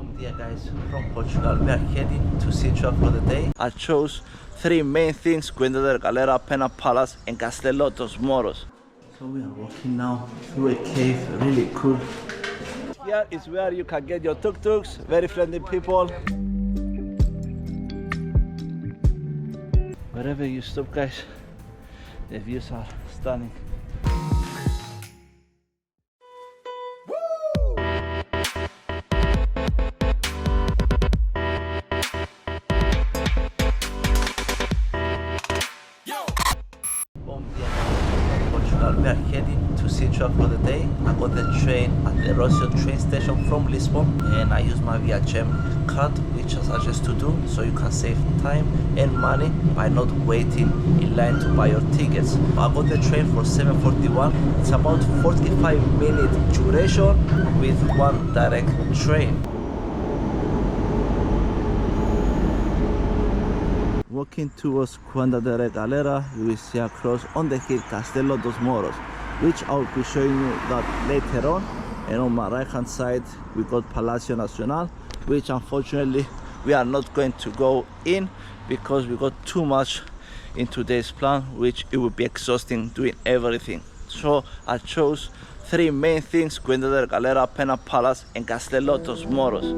Bom dia guys, from Portugal. We are heading to Sintra for the day. I chose three main things: Quinta da Regaleira, Pena Palace and Castelo dos Mouros. So we are walking now through a cave, really cool. Here is where you can get your tuk-tuks, very friendly people. Wherever you stop guys, the views are stunning. We are heading to Sintra for the day. I got the train at the Rossio train station from Lisbon and I use my VHM card, which I suggest to do so you can save time and money by not waiting in line to buy your tickets. I got the train for 7:41. It's about 45-minute duration with one direct train. Walking towards Quinta da Regaleira, you will see across on the hill Castelo dos Mouros, which I will be showing you that later on. And on my right hand side we got Palace Nacional, which unfortunately we are not going to go in because we got too much in today's plan, which it would be exhausting doing everything. So I chose three main things: Quinta da Regaleira, Pena Palace and Castelo dos Mouros.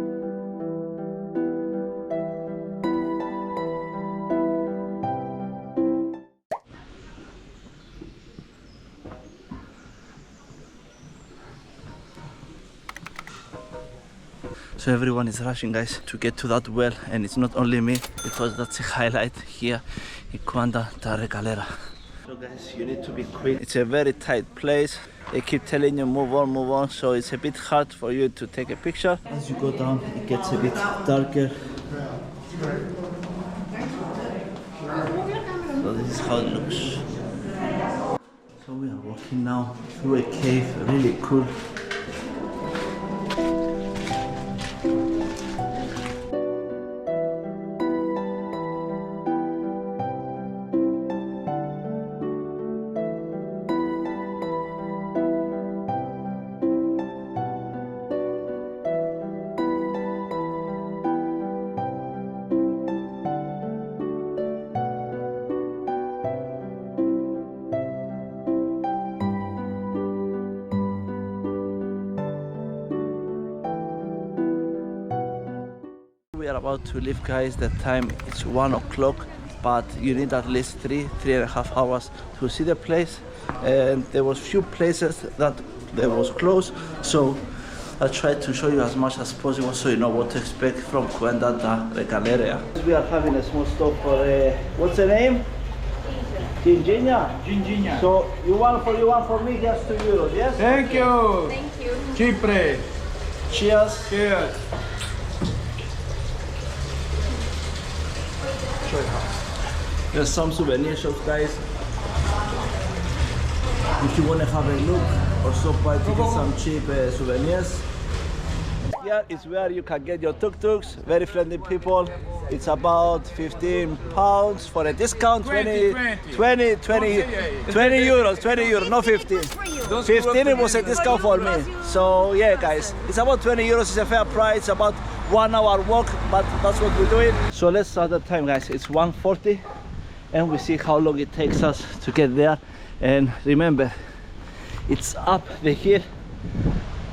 So everyone is rushing guys to get to that well, and it's not only me, because that's a highlight here in Quinta da Regaleira. So guys, you need to be quick. It's a very tight place. They keep telling you move on, so it's a bit hard for you to take a picture. As you go down, it gets a bit darker. So this is how it looks. So we are walking now through a cave, really cool. We are about to leave guys. The time is 1 o'clock, but you need at least 3.5 hours to see the place, and there was few places that there was closed, so I tried to show you as much as possible so you know what to expect from Quinta da Regaleira. We are having a small stop for what's the name? Ginginha. So you want for me, just €2, yes? Thank you. Thank you. Chipre. Cheers. Cheers. There's some souvenir shops guys. If you want to have a look or stop by to get some cheap souvenirs. Here is where you can get your tuk-tuks, very friendly people. It's about £15 for a discount, 20 euros, not 15. 15 it was a discount for me. So yeah guys, it's about 20 euros, it's a fair price, about 1 hour walk, but that's what we're doing. So let's start the time guys, it's 1:40 and we see how long it takes us to get there. And remember, it's up the hill,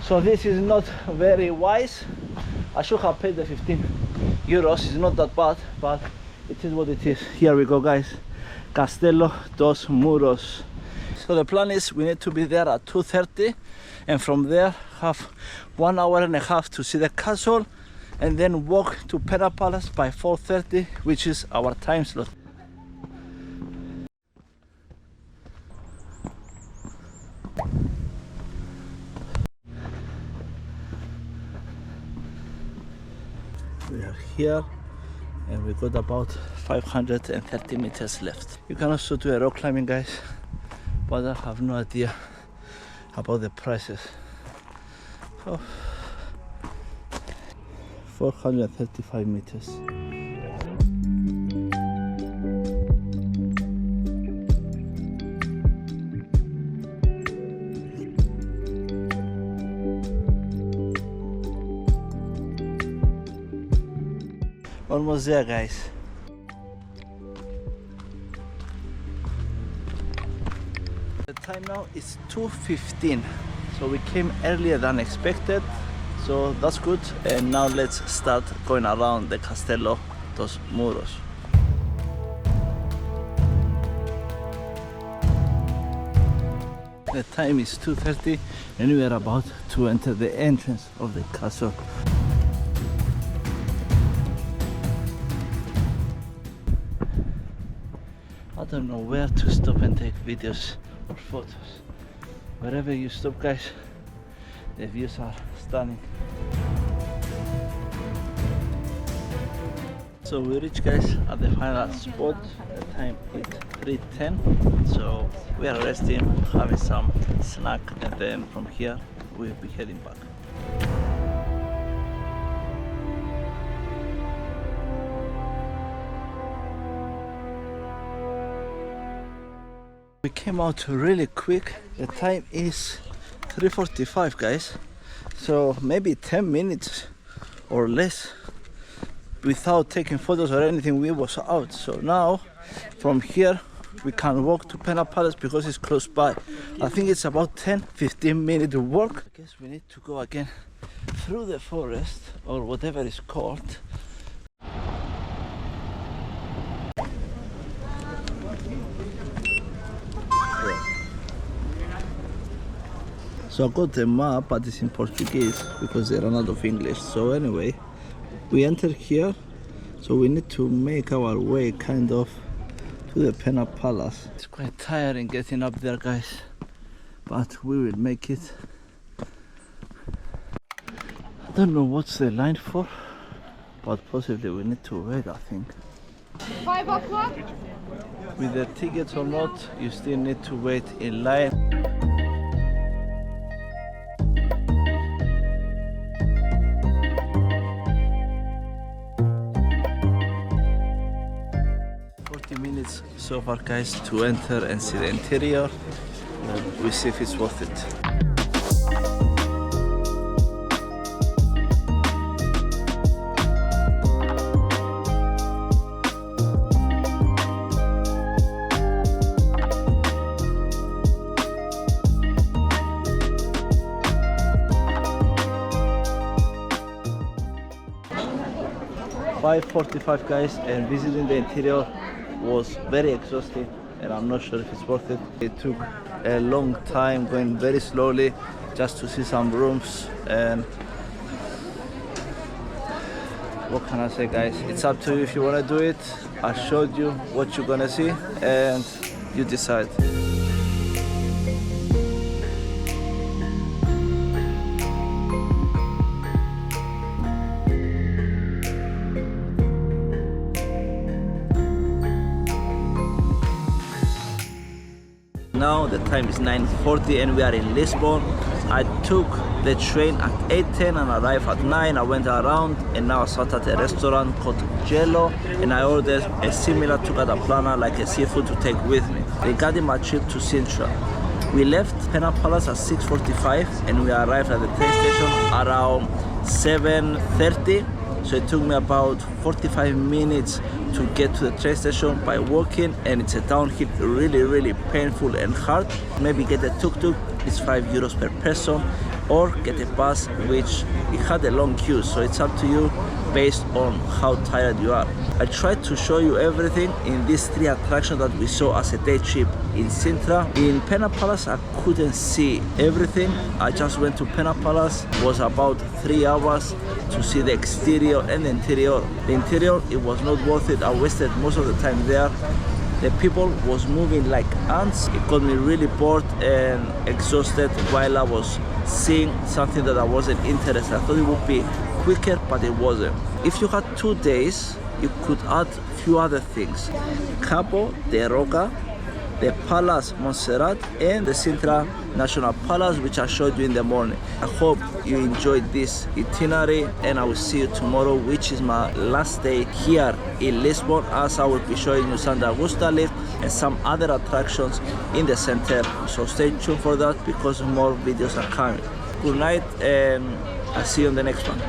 so this is not very wise. I should have paid the 15 euros, it's not that bad, but it is what it is. Here we go guys, Castelo dos Mouros. So the plan is we need to be there at 2:30 and from there have 1.5 hours to see the castle, and then walk to Pena Palace by 4:30, which is our time slot. We are here and we got about 530 meters left. You can also do a rock climbing guys, but I have no idea about the prices. So 435 meters. Almost there, guys. The time now is 2:15, so we came earlier than expected, so that's good. And now let's start going around the Castelo dos Mouros. The time is 2:30 and we are about to enter the entrance of the castle. I don't know where to stop and take videos or photos. Wherever you stop, guys, the views are stunning. So we reached, guys, at the final spot. The time is 3:10, so we are resting, having some snack, and then from here we'll be heading back. We came out really quick. The time is 3:45, guys, so maybe 10 minutes or less without taking photos or anything we was out. So now from here we can walk to Pena Palace because it's close by. I think it's about 10-15 minute walk. I guess we need to go again through the forest or whatever it's called. So I got the map, but it's in Portuguese because they ran out of English. So anyway, we entered here, so we need to make our way kind of to the Pena Palace. It's quite tiring getting up there, guys, but we will make it. I don't know what's the line for, but possibly we need to wait, I think. 5 o'clock? With the tickets or not, you still need to wait in line. So far, guys, to enter and see the interior. We see if it's worth it. $5.45, guys, and visiting the interior was very exhausting, and I'm not sure if it's worth it. It took a long time, going very slowly just to see some rooms, and what can I say, guys? It's up to you if you want to do it. I showed you what you're gonna see and you decide. Now the time is 9:40 and we are in Lisbon. I took the train at 8:10 and arrived at 9. I went around and now I sat at a restaurant called Jello and I ordered a similar Tuk Tuk like a seafood to take with me. Regarding my trip to Sintra, we left Pena Palace at 6:45 and we arrived at the train station around 7:30. So it took me about 45 minutes to get to the train station by walking, and it's a downhill, really painful and hard. Maybe get a Tuk Tuk, it's €5 per person, or get a bus, which it had a long queue, so it's up to you based on how tired you are. I tried to show you everything in these 3 attractions that we saw as a day trip in Sintra. In Pena Palace I couldn't see everything. I just went to Pena Palace. It was about 3 hours to see the exterior and the interior. The interior, it was not worth it. I wasted most of the time there. The people was moving like ants. It got me really bored and exhausted while I was seeing something that I wasn't interested. I thought it would be quicker, but it wasn't. If you had 2 days, you could add few other things. Cabo de Roca, the Palace Montserrat, and the Sintra National Palace, which I showed you in the morning. I hope you enjoyed this itinerary and I will see you tomorrow, which is my last day here in Lisbon, as I will be showing you Santa Augusta Lift and some other attractions in the center. So stay tuned for that because more videos are coming. Good night and I'll see you on the next one.